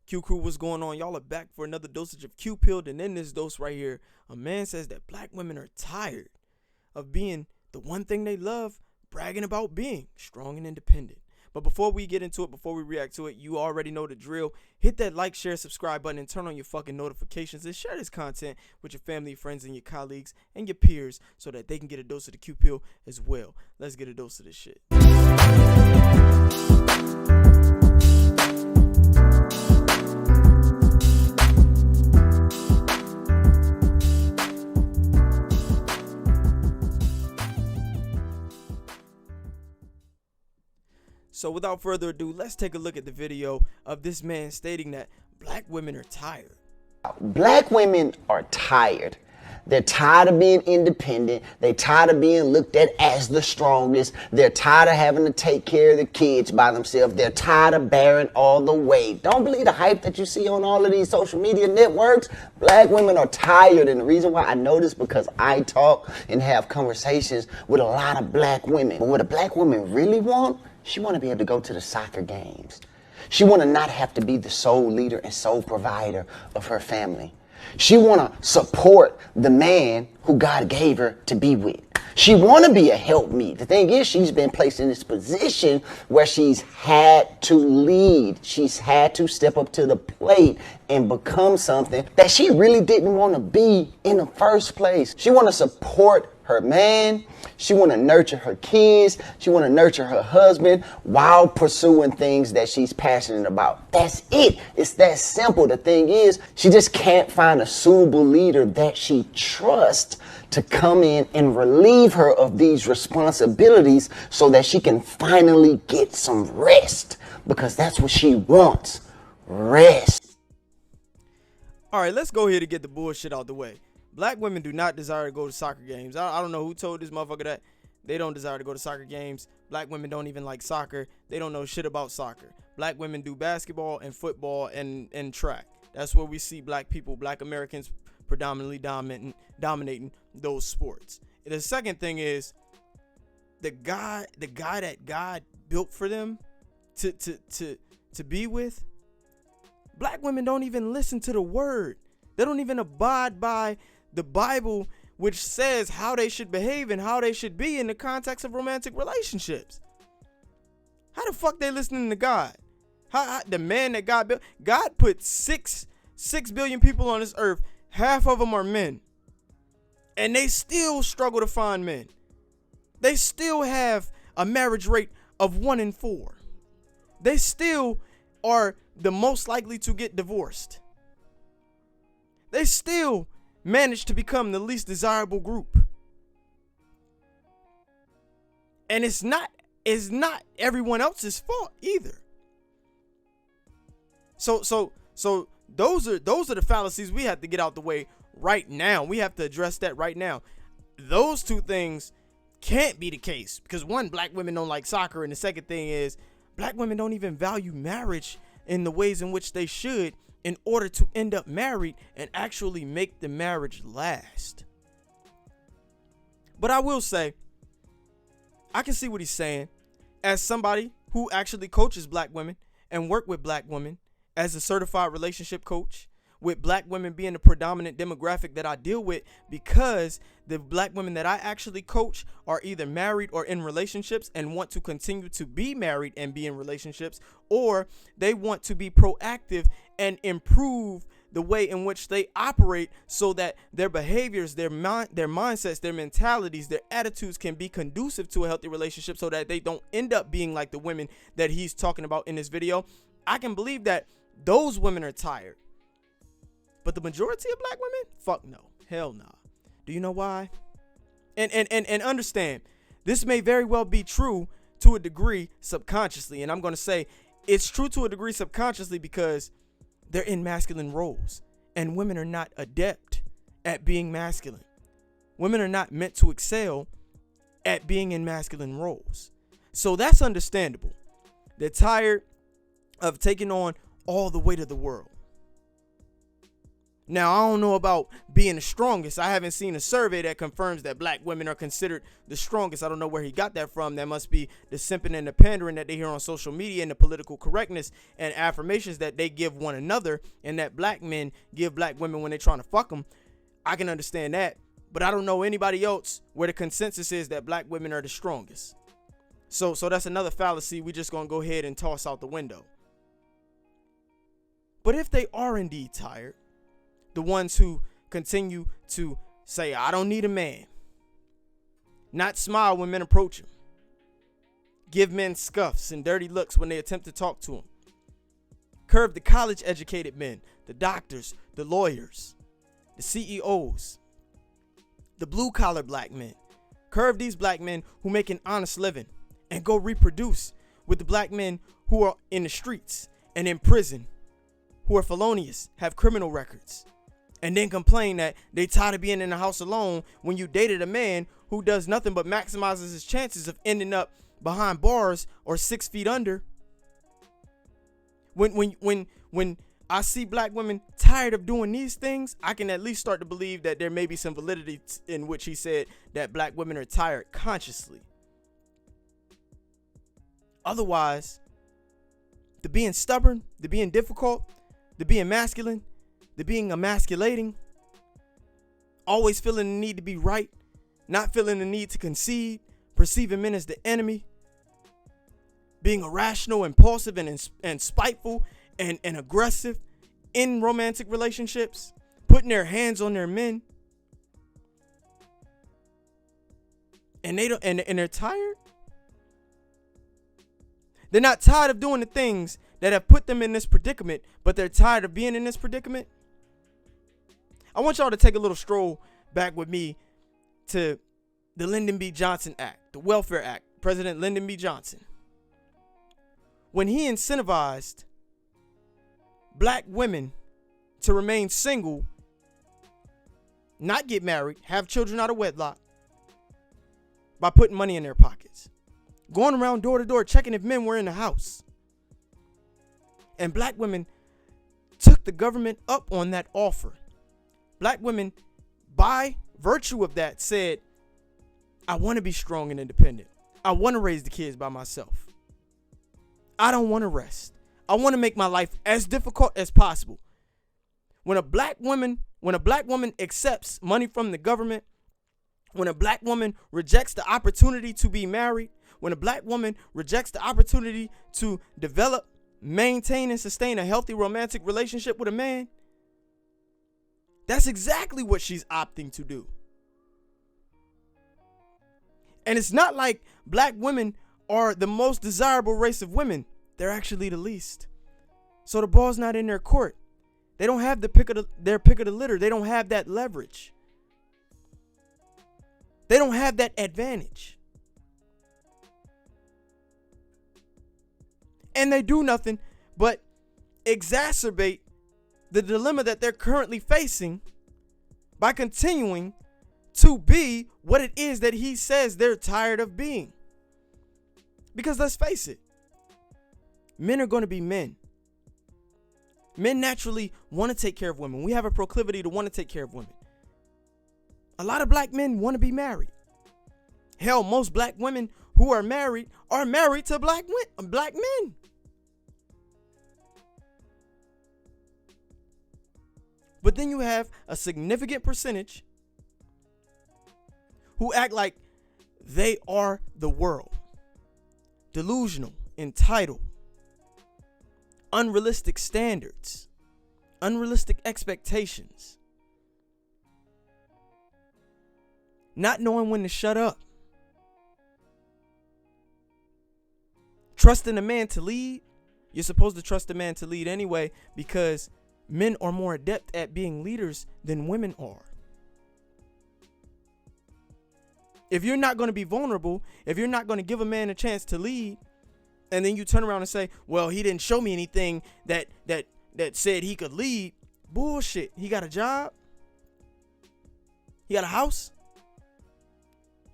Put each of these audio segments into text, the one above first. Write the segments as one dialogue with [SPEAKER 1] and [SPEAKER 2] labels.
[SPEAKER 1] Q Crew, what's going on? Y'all are back for another dosage of Q Pilled, and in this dose right here, a man says that black women are tired of being the one thing they love, bragging about being strong and independent. But before we get into it, before we react to it, you already know the drill. Hit that like, share, subscribe button, and turn on your fucking notifications, and share this content with your family, friends, and your colleagues, and your peers so that they can get a dose of the Q Pill as well. Let's get a dose of this shit. So without further ado, let's take a look at the video of this man stating that black women are tired.
[SPEAKER 2] Black women are tired. They're tired of being independent. They're tired of being looked at as the strongest. They're tired of having to take care of the kids by themselves. They're tired of bearing all the weight. Don't believe the hype that you see on all of these social media networks. Black women are tired, and the reason why I know this because I talk and have conversations with a lot of black women. But what a black woman really want, she want to be able to go to the soccer games. She want to not have to be the sole leader and sole provider of her family. She want to support the man who God gave her to be with. She want to be a helpmeet. The thing is, she's been placed in this position where she's had to lead. She's had to step up to the plate and become something that she really didn't want to be in the first place. She want to support her man. She want to nurture her kids. She want to nurture her husband while pursuing things that she's passionate about. That's it. It's that simple. The thing is, she just can't find a suitable leader that she trusts to come in and relieve her of these responsibilities so that she can finally get some rest, because that's what she wants. Rest.
[SPEAKER 1] All right, let's go here to get the bullshit out the way. Black women do not desire to go to soccer games. I don't know who told this motherfucker that. They don't desire to go to soccer games. Black women don't even like soccer. They don't know shit about soccer. Black women do basketball and football and track. That's where we see black people, black Americans predominantly dominating those sports. And the second thing is the guy that God built for them to be with. Black women don't even listen to the word. They don't even abide by the Bible, which says how they should behave and how they should be in the context of romantic relationships. How the fuck they listening to God? How the man that God built? God put 6 billion people on this earth. Half of them are men, and they still struggle to find men. They still have a marriage rate of 1 in 4. They still are the most likely to get divorced. They still manage to become the least desirable group. And it's not everyone else's fault either. So those are the fallacies we have to get out the way right now. We have to address that right now. Those two things can't be the case because one, black women don't like soccer, and the second thing is black women don't even value marriage in the ways in which they should, in order to end up married and actually make the marriage last. But I will say, I can see what he's saying. As somebody who actually coaches black women and work with black women as a certified relationship coach, with black women being the predominant demographic that I deal with, because the black women that I actually coach are either married or in relationships and want to continue to be married and be in relationships, or they want to be proactive and improve the way in which they operate so that their behaviors, their mindsets, their mentalities, their attitudes can be conducive to a healthy relationship so that they don't end up being like the women that he's talking about in this video. I can believe that those women are tired. But the majority of black women, fuck no, hell nah. Do you know why? And understand, this may very well be true to a degree subconsciously, and I'm going to say it's true to a degree subconsciously because they're in masculine roles, and women are not adept at being masculine. Women are not meant to excel at being in masculine roles, so that's understandable. They're tired of taking on all the weight of the world. Now, I don't know about being the strongest. I haven't seen a survey that confirms that black women are considered the strongest. I don't know where he got that from. That must be the simping and the pandering that they hear on social media, and the political correctness and affirmations that they give one another, and that black men give black women when they're trying to fuck them. I can understand that, but I don't know anybody else where the consensus is that black women are the strongest. So that's another fallacy we just gonna go ahead and toss out the window. But if they are indeed tired, the ones who continue to say, I don't need a man, not smile when men approach him, give men scuffs and dirty looks when they attempt to talk to him, curb the college educated men, the doctors, the lawyers, the CEOs, the blue collar black men, curb these black men who make an honest living and go reproduce with the black men who are in the streets and in prison, who are felonious, have criminal records, and then complain that they tired of being in the house alone when you dated a man who does nothing but maximizes his chances of ending up behind bars or 6 feet under. When I see black women tired of doing these things, I can at least start to believe that there may be some validity in which he said that black women are tired consciously. Otherwise, the being stubborn, the being difficult, the being masculine, the being emasculating, always feeling the need to be right, not feeling the need to concede, perceiving men as the enemy, being irrational, impulsive, and spiteful and aggressive in romantic relationships, putting their hands on their men, and they're tired. They're not tired of doing the things that have put them in this predicament, but they're tired of being in this predicament. I want y'all to take a little stroll back with me to the Lyndon B. Johnson Act, the Welfare Act, President Lyndon B. Johnson. When he incentivized black women to remain single, not get married, have children out of wedlock, by putting money in their pockets, going around door to door checking if men were in the house. And black women took the government up on that offer. Black women, by virtue of that, said, I want to be strong and independent. I want to raise the kids by myself. I don't want to rest. I want to make my life as difficult as possible. When a black woman accepts money from the government, when a black woman rejects the opportunity to be married, when a black woman rejects the opportunity to develop, maintain, and sustain a healthy romantic relationship with a man, that's exactly what she's opting to do. And it's not like black women are the most desirable race of women. They're actually the least. So the ball's not in their court. They don't have their pick of the litter. They don't have that leverage. They don't have that advantage. And they do nothing but exacerbate the dilemma that they're currently facing by continuing to be what it is that he says they're tired of being. Because let's face it, men are going to be men. Men naturally want to take care of women. We have a proclivity to want to take care of women. A lot of black men want to be married. Hell, most black women who are married to black men. But then you have a significant percentage who act like they are the world. Delusional, entitled, unrealistic standards, unrealistic expectations, not knowing when to shut up, trusting a man to lead. You're supposed to trust a man to lead anyway, because men are more adept at being leaders than women are. If you're not going to be vulnerable, if you're not going to give a man a chance to lead, and then you turn around and say, well, he didn't show me anything that said he could lead. Bullshit. He got a job. He got a house.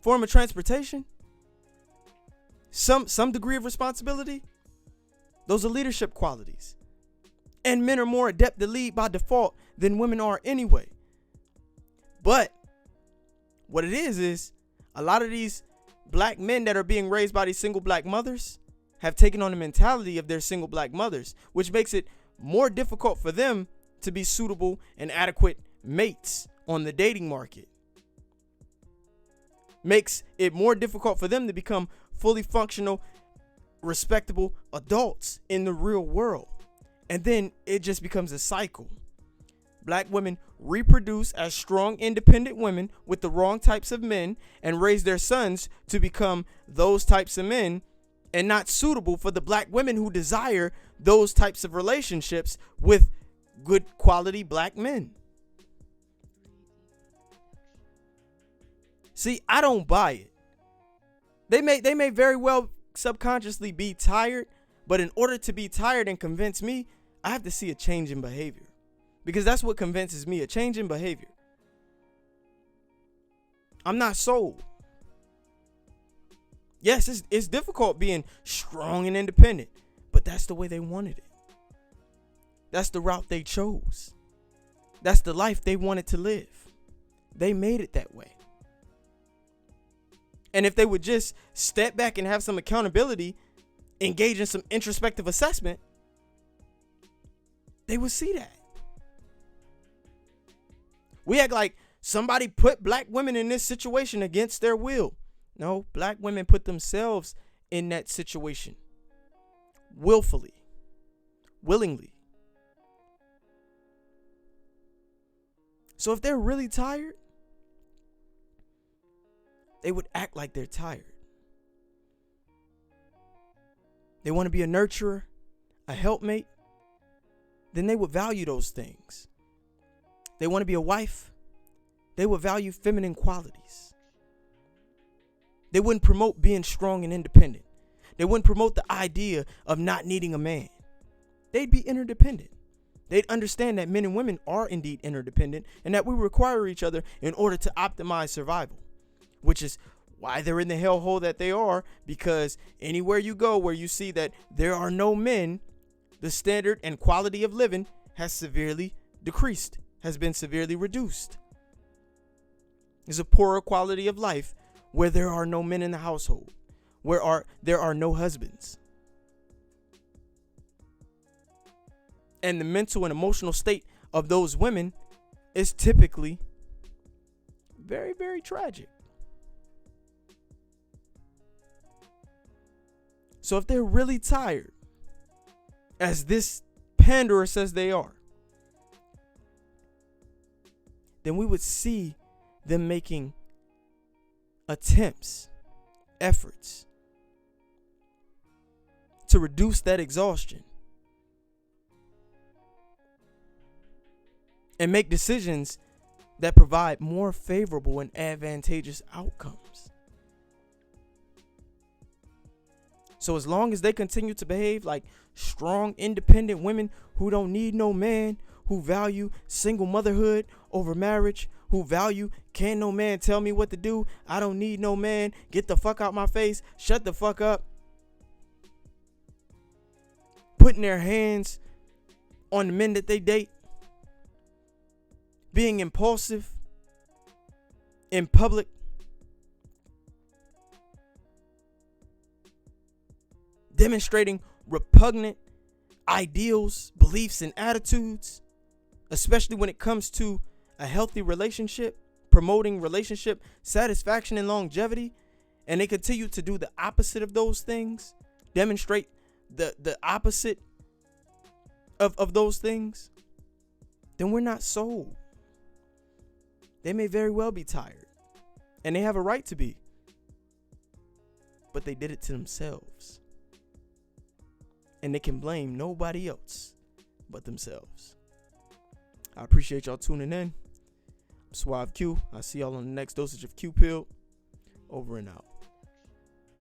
[SPEAKER 1] Form of transportation. Some degree of responsibility. Those are leadership qualities. And men are more adept to lead by default than women are anyway. But what it is a lot of these black men that are being raised by these single black mothers have taken on the mentality of their single black mothers, which makes it more difficult for them to be suitable and adequate mates on the dating market. Makes it more difficult for them to become fully functional, respectable adults in the real world. And then it just becomes a cycle. Black women reproduce as strong, independent women with the wrong types of men and raise their sons to become those types of men and not suitable for the black women who desire those types of relationships with good quality black men. See, I don't buy it. They may very well subconsciously be tired, but in order to be tired and convince me, I have to see a change in behavior. Because that's what convinces me, a change in behavior. I'm not sold. Yes, it's difficult being strong and independent, but that's the way they wanted it. That's the route they chose. That's the life they wanted to live. They made it that way. And if they would just step back and have some accountability, engage in some introspective assessment, they would see that. We act like somebody put black women in this situation against their will. No, black women put themselves in that situation willfully, willingly. So if they're really tired, they would act like they're tired. They want to be a nurturer, a helpmate, then they would value those things. They want to be a wife, they would value feminine qualities. They wouldn't promote being strong and independent. They wouldn't promote the idea of not needing a man. They'd be interdependent. They'd understand that men and women are indeed interdependent and that we require each other in order to optimize survival, which is why they're in the hellhole that they are, because anywhere you go where you see that there are no men, the standard and quality of living has severely decreased, has been severely reduced. There's a poorer quality of life where there are no men in the household, where there are no husbands. And the mental and emotional state of those women is typically very, very tragic. So if they're really tired, as this panderer says they are, then we would see them making attempts, efforts to reduce that exhaustion and make decisions that provide more favorable and advantageous outcomes. So as long as they continue to behave like strong, independent women who don't need no man, who value single motherhood over marriage, who value can no man tell me what to do, I don't need no man, get the fuck out my face, shut the fuck up, putting their hands on the men that they date, being impulsive in public, demonstrating repugnant ideals, beliefs, and attitudes, especially when it comes to a healthy relationship, promoting relationship satisfaction and longevity, and they continue to do the opposite of those things, demonstrate the opposite of those things, then we're not sold. They may very well be tired, and they have a right to be, but they did it to themselves. And they can blame nobody else but themselves. I appreciate y'all tuning in. I'm Suave Q. I'll see y'all on the next dosage of Q Pill. Over and out.